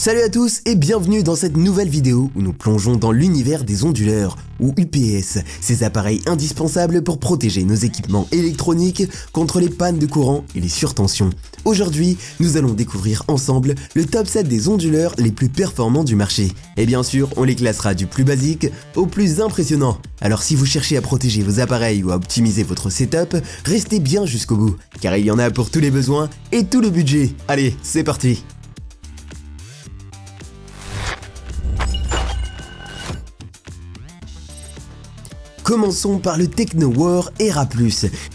Salut à tous et bienvenue dans cette nouvelle vidéo où nous plongeons dans l'univers des onduleurs, ou UPS, ces appareils indispensables pour protéger nos équipements électroniques contre les pannes de courant et les surtensions. Aujourd'hui, nous allons découvrir ensemble le top 7 des onduleurs les plus performants du marché. Et bien sûr, on les classera du plus basique au plus impressionnant. Alors si vous cherchez à protéger vos appareils ou à optimiser votre setup, restez bien jusqu'au bout, car il y en a pour tous les besoins et tout le budget. Allez, c'est parti! Commençons par le Technoware Era+,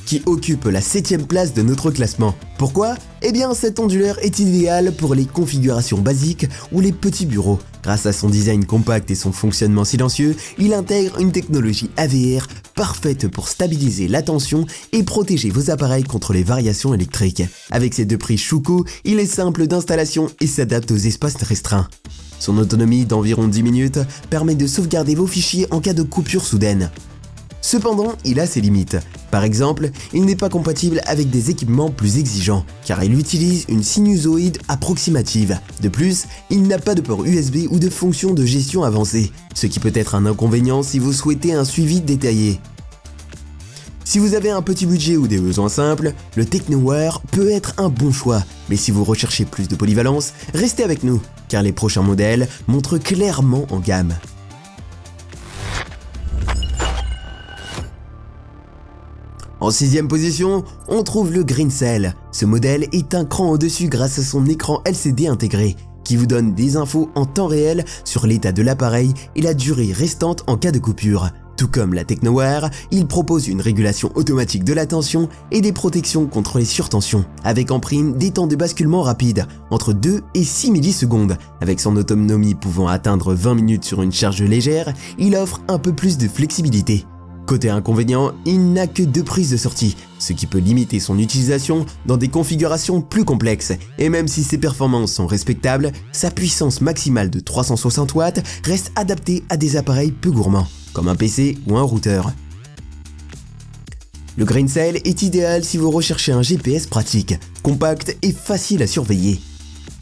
qui occupe la 7ème place de notre classement. Pourquoi? Eh bien cet onduleur est idéal pour les configurations basiques ou les petits bureaux. Grâce à son design compact et son fonctionnement silencieux, il intègre une technologie AVR parfaite pour stabiliser la tension et protéger vos appareils contre les variations électriques. Avec ses deux prises Schuko, il est simple d'installation et s'adapte aux espaces restreints. Son autonomie d'environ 10 minutes permet de sauvegarder vos fichiers en cas de coupure soudaine. Cependant, il a ses limites. Par exemple, il n'est pas compatible avec des équipements plus exigeants, car il utilise une sinusoïde approximative. De plus, il n'a pas de port USB ou de fonction de gestion avancée, ce qui peut être un inconvénient si vous souhaitez un suivi détaillé. Si vous avez un petit budget ou des besoins simples, le Technoware peut être un bon choix, mais si vous recherchez plus de polyvalence, restez avec nous, car les prochains modèles montrent clairement en gamme. En 6ème position, on trouve le Greencell. Ce modèle est un cran au-dessus grâce à son écran LCD intégré, qui vous donne des infos en temps réel sur l'état de l'appareil et la durée restante en cas de coupure. Tout comme la Technoware, il propose une régulation automatique de la tension et des protections contre les surtensions, avec en prime des temps de basculement rapides, entre 2 et 6 millisecondes. Avec son autonomie pouvant atteindre 20 minutes sur une charge légère, il offre un peu plus de flexibilité. Côté inconvénient, il n'a que 2 prises de sortie, ce qui peut limiter son utilisation dans des configurations plus complexes. Et même si ses performances sont respectables, sa puissance maximale de 360 watts reste adaptée à des appareils peu gourmands, comme un PC ou un routeur. Le Greencell est idéal si vous recherchez un GPS pratique, compact et facile à surveiller.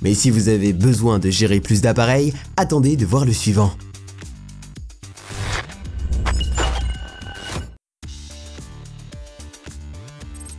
Mais si vous avez besoin de gérer plus d'appareils, attendez de voir le suivant.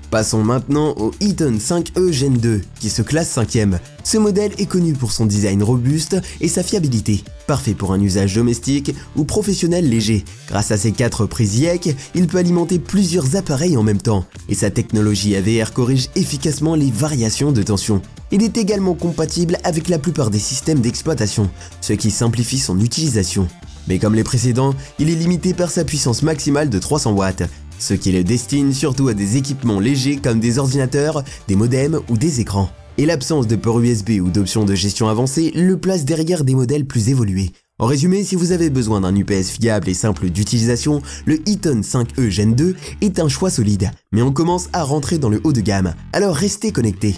Passons maintenant au Eaton 5E Gen 2, qui se classe 5ème. Ce modèle est connu pour son design robuste et sa fiabilité, parfait pour un usage domestique ou professionnel léger. Grâce à ses 4 prises IEC, il peut alimenter plusieurs appareils en même temps, et sa technologie AVR corrige efficacement les variations de tension. Il est également compatible avec la plupart des systèmes d'exploitation, ce qui simplifie son utilisation. Mais comme les précédents, il est limité par sa puissance maximale de 300 watts. Ce qui le destine surtout à des équipements légers comme des ordinateurs, des modems ou des écrans. Et l'absence de port USB ou d'options de gestion avancée le place derrière des modèles plus évolués. En résumé, si vous avez besoin d'un UPS fiable et simple d'utilisation, le Eaton 5E Gen 2 est un choix solide. Mais on commence à rentrer dans le haut de gamme, alors restez connectés.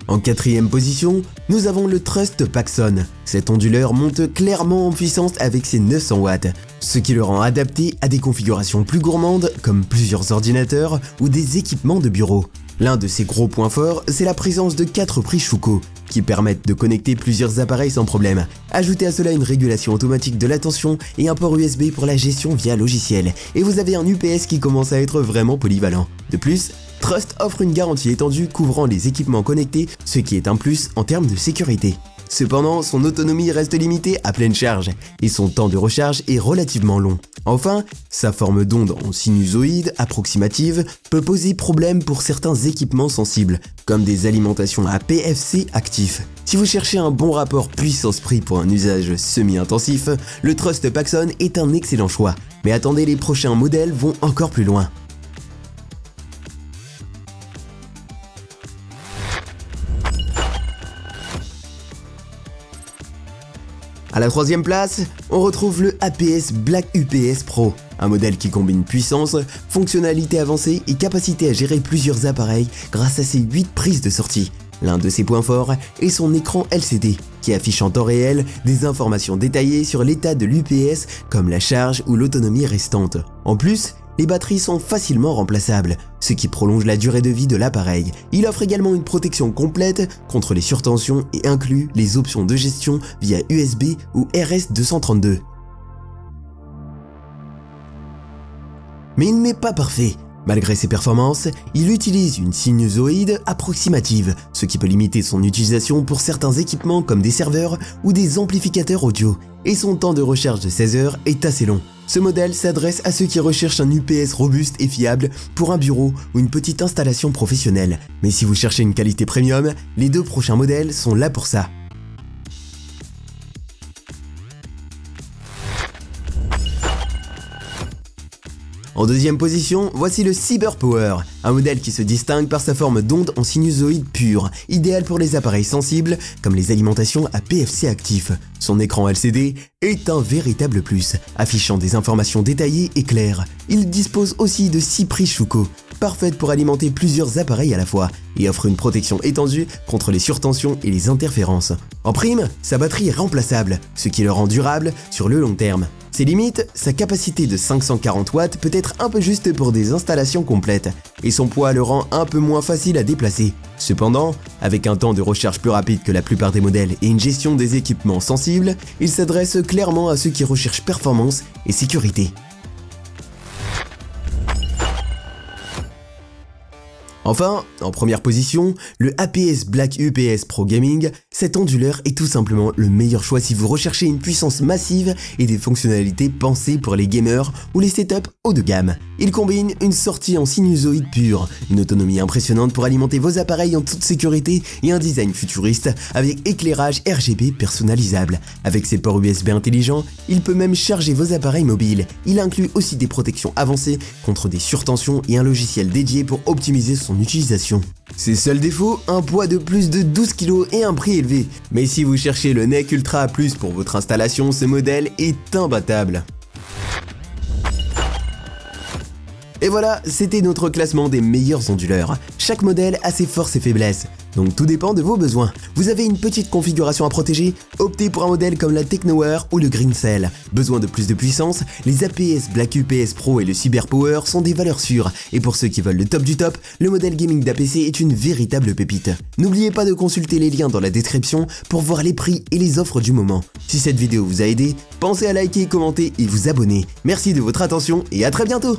En 4ème position, nous avons le Trust Paxson. Cet onduleur monte clairement en puissance avec ses 900 watts, ce qui le rend adapté à des configurations plus gourmandes comme plusieurs ordinateurs ou des équipements de bureau. L'un de ses gros points forts, c'est la présence de 4 prises Schuko, qui permettent de connecter plusieurs appareils sans problème. Ajoutez à cela une régulation automatique de la tension et un port USB pour la gestion via logiciel, et vous avez un UPS qui commence à être vraiment polyvalent. De plus, Trust offre une garantie étendue couvrant les équipements connectés, ce qui est un plus en termes de sécurité. Cependant, son autonomie reste limitée à pleine charge, et son temps de recharge est relativement long. Enfin, sa forme d'onde en sinusoïde approximative peut poser problème pour certains équipements sensibles, comme des alimentations à PFC actifs. Si vous cherchez un bon rapport puissance-prix pour un usage semi-intensif, le Trust Paxson est un excellent choix. Mais attendez, les prochains modèles vont encore plus loin. À la 3ème place, on retrouve le APS Black UPS Pro, un modèle qui combine puissance, fonctionnalité avancée et capacité à gérer plusieurs appareils grâce à ses 8 prises de sortie. L'un de ses points forts est son écran LCD, qui affiche en temps réel des informations détaillées sur l'état de l'UPS comme la charge ou l'autonomie restante. En plus, les batteries sont facilement remplaçables, ce qui prolonge la durée de vie de l'appareil. Il offre également une protection complète contre les surtensions et inclut les options de gestion via USB ou RS232. Mais il n'est pas parfait. Malgré ses performances, il utilise une sinusoïde approximative, ce qui peut limiter son utilisation pour certains équipements comme des serveurs ou des amplificateurs audio, et son temps de recharge de 16 heures est assez long. Ce modèle s'adresse à ceux qui recherchent un UPS robuste et fiable pour un bureau ou une petite installation professionnelle. Mais si vous cherchez une qualité premium, les 2 prochains modèles sont là pour ça. En deuxième position, voici le CyberPower, un modèle qui se distingue par sa forme d'onde en sinusoïde pure, idéal pour les appareils sensibles comme les alimentations à PFC actifs. Son écran LCD est un véritable plus, affichant des informations détaillées et claires. Il dispose aussi de 6 prises Schuko, parfaites pour alimenter plusieurs appareils à la fois, et offre une protection étendue contre les surtensions et les interférences. En prime, sa batterie est remplaçable, ce qui le rend durable sur le long terme. Ses limites, sa capacité de 540 watts peut être un peu juste pour des installations complètes, et son poids le rend un peu moins facile à déplacer. Cependant, avec un temps de recharge plus rapide que la plupart des modèles et une gestion des équipements sensibles, il s'adresse clairement à ceux qui recherchent performance et sécurité. Enfin, en première position, le APS Black UPS Pro Gaming. Cet onduleur est tout simplement le meilleur choix si vous recherchez une puissance massive et des fonctionnalités pensées pour les gamers ou les setups haut de gamme. Il combine une sortie en sinusoïde pure, une autonomie impressionnante pour alimenter vos appareils en toute sécurité et un design futuriste avec éclairage RGB personnalisable. Avec ses ports USB intelligents, il peut même charger vos appareils mobiles. Il inclut aussi des protections avancées contre des surtensions et un logiciel dédié pour optimiser son utilisation. Ses seuls défauts, un poids de plus de 12 kg et un prix élevé. Mais si vous cherchez le NEC Ultra A+ pour votre installation, ce modèle est imbattable. Et voilà, c'était notre classement des meilleurs onduleurs. Chaque modèle a ses forces et faiblesses, donc tout dépend de vos besoins. Vous avez une petite configuration à protéger? Optez pour un modèle comme la Tecnoware ou le Greencell. Besoin de plus de puissance? Les APS Black UPS Pro et le CyberPower sont des valeurs sûres. Et pour ceux qui veulent le top du top, le modèle gaming d'APC est une véritable pépite. N'oubliez pas de consulter les liens dans la description pour voir les prix et les offres du moment. Si cette vidéo vous a aidé, pensez à liker, commenter et vous abonner. Merci de votre attention et à très bientôt!